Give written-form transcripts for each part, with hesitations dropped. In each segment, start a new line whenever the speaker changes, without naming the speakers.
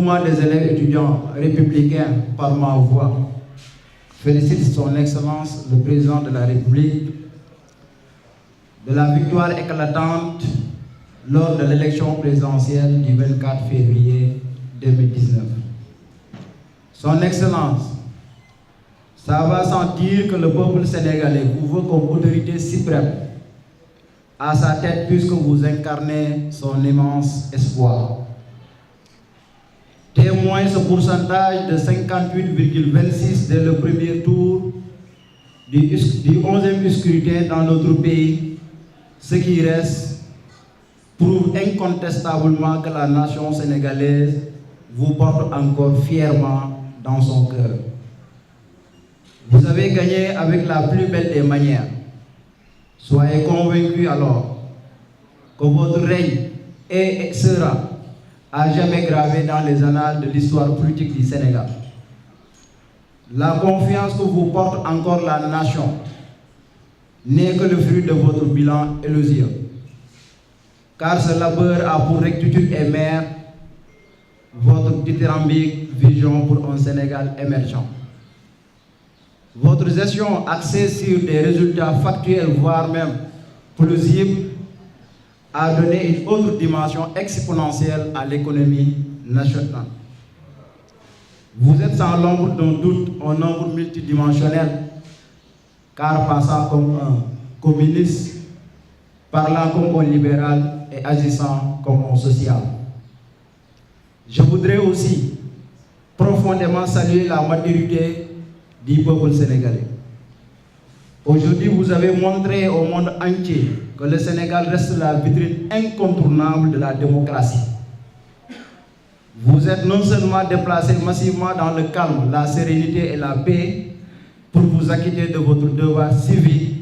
mouvement des élèves étudiants républicains par ma voix félicite son Excellence le Président de la République de la victoire éclatante lors de l'élection présidentielle du 24 février 2019. Son Excellence, ça va sans dire que le peuple sénégalais vous veut comme autorité suprême à sa tête puisque vous incarnez son immense espoir. Témoin ce pourcentage de 58,26 dès le premier tour du 11e scrutin dans notre pays, ce qui reste prouve incontestablement que la nation sénégalaise vous porte encore fièrement dans son cœur. Vous avez gagné avec la plus belle des manières. Soyez convaincus alors que votre règne est et sera à jamais gravé dans les annales de l'histoire politique du Sénégal. La confiance que vous porte encore la nation n'est que le fruit de votre bilan élogieux. Car ce labeur a pour rectitude et mère votre dithyrambique vision pour un Sénégal émergent. Votre gestion axée sur des résultats factuels, voire même plausibles, a donné une autre dimension exponentielle à l'économie nationale. Vous êtes sans l'ombre d'un doute un nombre multidimensionnel, car passant comme un communiste, parlant comme un libéral et agissant comme un social. Je voudrais aussi profondément saluer la maturité du peuple sénégalais. Aujourd'hui, vous avez montré au monde entier que le Sénégal reste la vitrine incontournable de la démocratie. Vous êtes non seulement déplacés massivement dans le calme, la sérénité et la paix pour vous acquitter de votre devoir civique,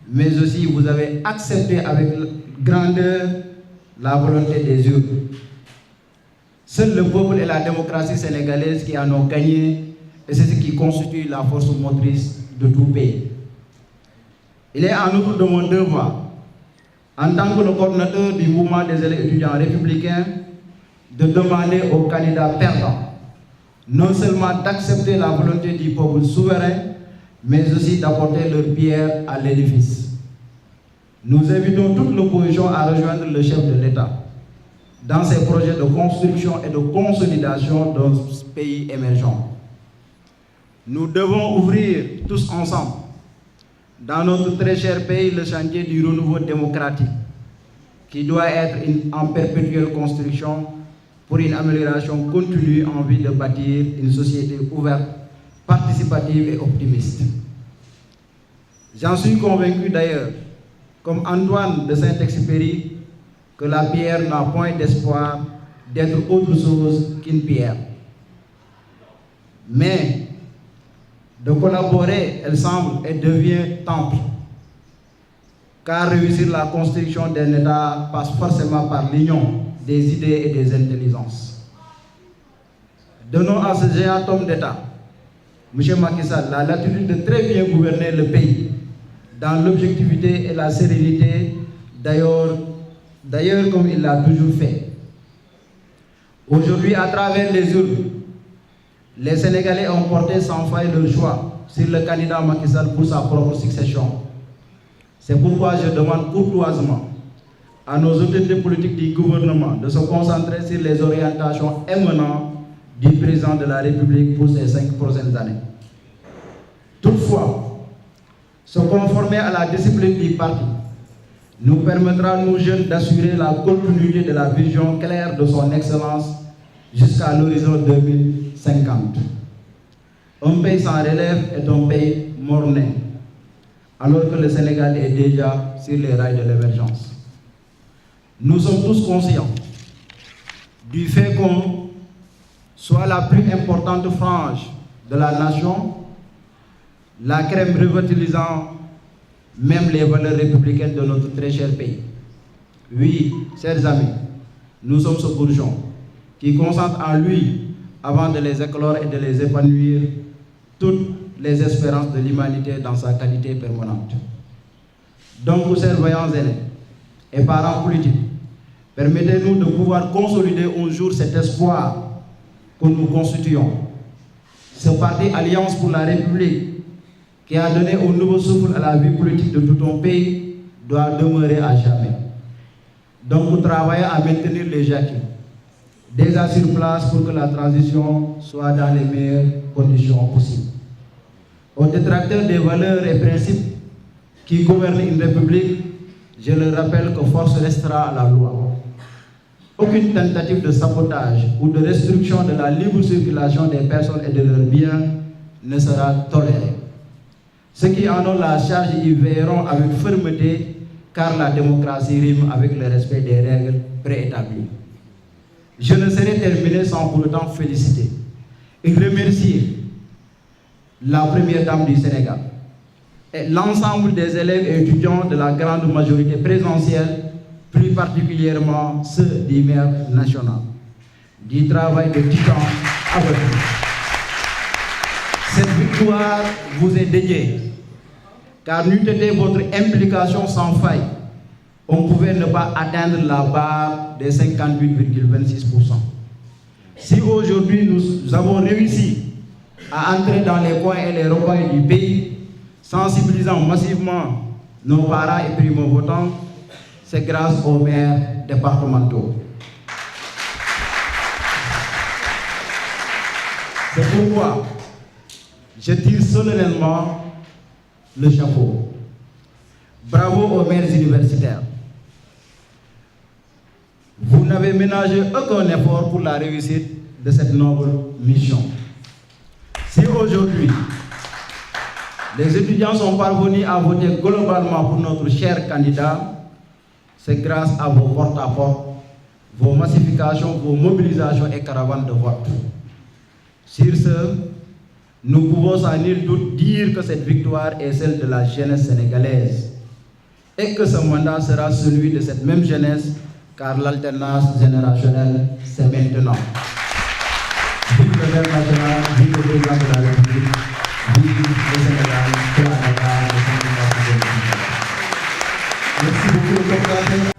mais aussi vous avez accepté avec grandeur la volonté des urnes. Seul le peuple et la démocratie sénégalaise qui en ont gagné, et c'est ce qui constitue la force motrice de tout pays. Il est en outre de mon devoir, en tant que le coordinateur du mouvement des élèves étudiants républicains, de demander aux candidats perdants non seulement d'accepter la volonté du peuple souverain, mais aussi d'apporter leur pierre à l'édifice. Nous invitons toute l'opposition à rejoindre le chef de l'État dans ses projets de construction et de consolidation d'un pays émergent. Nous devons ouvrir tous ensemble dans notre très cher pays le chantier du renouveau démocratique qui doit être en perpétuelle construction pour une amélioration continue en vue de bâtir une société ouverte, participative et optimiste. J'en suis convaincu d'ailleurs, comme Antoine de Saint-Exupéry, que la pierre n'a point d'espoir d'être autre chose qu'une pierre. Mais de collaborer, elle semble et devient temple. Car réussir la construction d'un État passe forcément par l'union des idées et des intelligences. Donnons à ce géant homme d'État, M. Macky Sall, la latitude de très bien gouverner le pays, dans l'objectivité et la sérénité, d'ailleurs comme il l'a toujours fait. Aujourd'hui, à travers les urnes, les Sénégalais ont porté sans faille leur choix sur le candidat Macky Sall pour sa propre succession. C'est pourquoi je demande courtoisement à nos autorités politiques du gouvernement de se concentrer sur les orientations émanant du président de la République pour ces 5 prochaines années. Toutefois, se conformer à la discipline du parti nous permettra, nous jeunes, d'assurer la continuité de la vision claire de son Excellence jusqu'à l'horizon 2050. Un pays sans relève est un pays mort-né, alors que le Sénégal est déjà sur les rails de l'émergence. Nous sommes tous conscients du fait qu'on soit la plus importante frange de la nation, la crème revitalisant même les valeurs républicaines de notre très cher pays. Oui, chers amis, nous sommes ce bourgeon qui concentre en lui, avant de les éclore et de les épanouir, toutes les espérances de l'humanité dans sa qualité permanente. Donc, chers voyants aînés et parents politiques, permettez-nous de pouvoir consolider un jour cet espoir que nous constituons. Ce parti Alliance pour la République, qui a donné un nouveau souffle à la vie politique de tout un pays, doit demeurer à jamais. Donc nous travaillons à maintenir les acquis, déjà sur place pour que la transition soit dans les meilleures conditions possibles. Aux détracteurs des valeurs et principes qui gouvernent une république, je leur rappelle que force restera à la loi. Aucune tentative de sabotage ou de restriction de la libre circulation des personnes et de leurs biens ne sera tolérée. Ceux qui en ont la charge y veilleront avec fermeté, car la démocratie rime avec le respect des règles préétablies. Je ne saurais terminer sans pour autant féliciter et remercier la première dame du Sénégal et l'ensemble des élèves et étudiants de la grande majorité présidentielle, plus particulièrement ceux du maire national, du travail de titan abattu. Cette victoire vous est dédiée, car n'eût été votre implication sans faille, on pouvait ne pas atteindre la barre des 58,26%. Si aujourd'hui nous avons réussi à entrer dans les coins et les recoins du pays, sensibilisant massivement nos parents et primo-votants, c'est grâce aux maires départementaux. C'est pourquoi je tire solennellement le chapeau. Bravo aux maires universitaires. Vous n'avez ménagé aucun effort pour la réussite de cette noble mission. Si aujourd'hui, les étudiants sont parvenus à voter globalement pour notre cher candidat, c'est grâce à vos porte-à-porte, vos massifications, vos mobilisations et caravanes de vote. Sur ce, nous pouvons sans nul doute dire que cette victoire est celle de la jeunesse sénégalaise et que ce mandat sera celui de cette même jeunesse, car l'alternance générationnelle, c'est maintenant. Vive le maire national, vive le président de la République, vive le Sénégal, vive le Sénégal, le Sénégal. Merci beaucoup.